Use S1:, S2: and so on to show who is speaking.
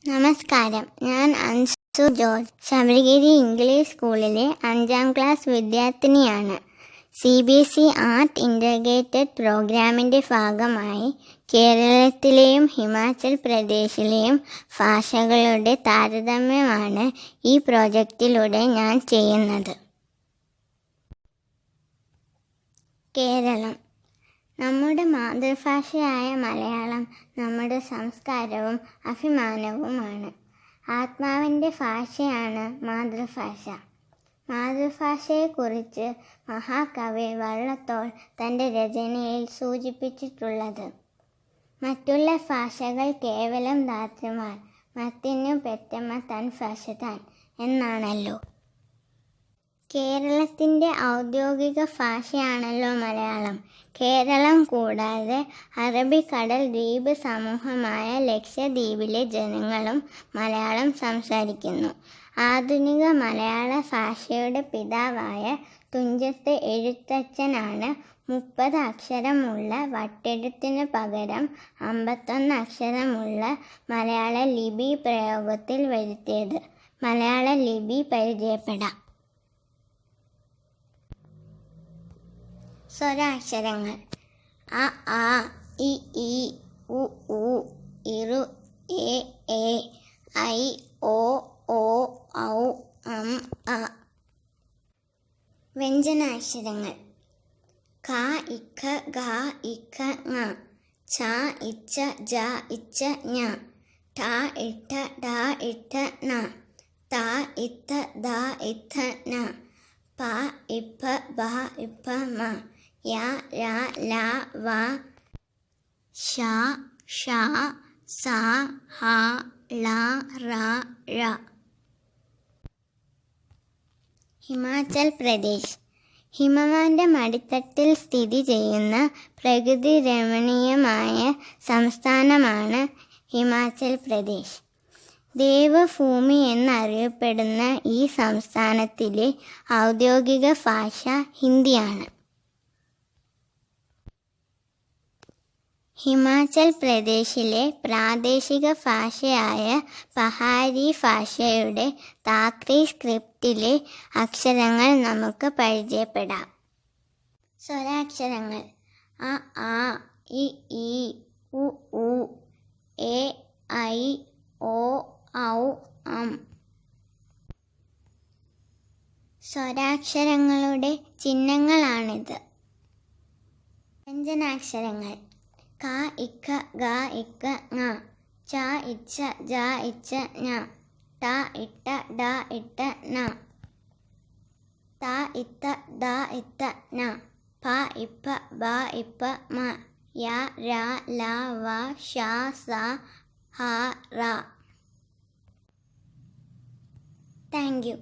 S1: നമസ്കാരം, ഞാൻ Ansu George. Sabarigiri English സ്കൂളിലെ 5ാം ക്ലാസ് വിദ്യാർത്ഥിനിയാണ്. CBSE ആർട്ട് ഇൻ്റഗ്രേറ്റഡ് പ്രോഗ്രാമിൻ്റെ ഭാഗമായി കേരളത്തിലെയും ഹിമാചൽ പ്രദേശിലെയും ഭാഷകളുടെ താരതമ്യമാണ് ഈ പ്രോജക്റ്റിലൂടെ ഞാൻ ചെയ്യുന്നത്. കേരളം നമ്മുടെ മാതൃഭാഷയായ മലയാളം നമ്മുടെ സംസ്കാരവും അഭിമാനവുമാണ്. ആത്മാവിൻ്റെ ഭാഷയാണ് മാതൃഭാഷ. മാതൃഭാഷയെക്കുറിച്ച് മഹാകവി വള്ളത്തോൾ തൻ്റെ രചനയിൽ സൂചിപ്പിച്ചിട്ടുള്ളത് മറ്റുള്ള ഭാഷകൾ കേവലം ധാത്രിമാർ, മത്തിനു പെറ്റമ്മ തൻ ഭാഷ താൻ എന്നാണല്ലോ. കേരളത്തിൻ്റെ ഔദ്യോഗിക ഭാഷയാണല്ലോ മലയാളം. കേരളം കൂടാതെ അറബിക്കടൽ ദ്വീപ് സമൂഹമായ ലക്ഷദ്വീപിലെ ജനങ്ങളും മലയാളം സംസാരിക്കുന്നു. ആധുനിക മലയാള ഭാഷയുടെ പിതാവായ തുഞ്ചത്ത് എഴുത്തച്ഛനാണ് 30 അക്ഷരമുള്ള വട്ടെഴുത്തിനു പകരം 51 അക്ഷരമുള്ള മലയാള ലിപി പ്രയോഗത്തിൽ വരുത്തിയത്. മലയാള ലിപി പരിചയപ്പെടാം. സ്വരാക്ഷരങ്ങൾ: അ, ആ, ഇ, ഈ, ഉ, ഊ, ഇറു, എ, ഐ, ഓ, ഔ, അ. വ്യഞ്ജനാക്ഷരങ്ങൾ: ക, ഇഖ, ഗ, ഇഖ, ങ, ച, ഇച്ച, ജ, ഇച്ച, ഞ, ട, ഇട്ട, ഡ, ഇട്ട, ണ, ത, ഇത്ത, ദ, ഇത്ത, ന, പ, ഇപ്പ, ബ, ഇപ്പ, മ, യ, ര, ല, വ, ശ, ഷ, സ, ഹ, ള, റ, ഴ. ഹിമാചൽ പ്രദേശ് ഹിമവാന്റെ മടിത്തട്ടിൽ സ്ഥിതി ചെയ്യുന്ന പ്രകൃതി രമണീയമായ സംസ്ഥാനമാണ് ഹിമാചൽ പ്രദേശ്. ദേവഭൂമി എന്നറിയപ്പെടുന്ന ഈ സംസ്ഥാനത്തിലെ ഔദ്യോഗിക ഭാഷ ഹിന്ദിയാണ്. ഹിമാചൽ പ്രദേശിലെ പ്രാദേശിക ഭാഷയായ പഹാരി ഭാഷയുടെ താക്രി സ്ക്രിപ്റ്റിലെ അക്ഷരങ്ങൾ നമുക്ക് പരിചയപ്പെടാം. സ്വരാക്ഷരങ്ങൾ: അ, ആ, ഇ, ഈ, ഉ, ഊ, എ, ഐ, ഓ, ഔ, അം. സ്വരാക്ഷരങ്ങളുടെ ചിഹ്നങ്ങളാണിത്. വ്യഞ്ജനാക്ഷരങ്ങൾ: ക, ഇഖ, ഗ, ഇഖ, ങ, ച, ഇച്ച, ജ, ഇച്ച, ഞ, ട, ഇട്ട, ഡ, ഇട്ട, ണ, ത, ഇത്ത, ദ, ഇത്ത, ന, പ, ഇപ്പ, ബ, ഇപ്പ, മ, യ, ര, ല, വ, ശ, സ, ഹ, റ. Thank you.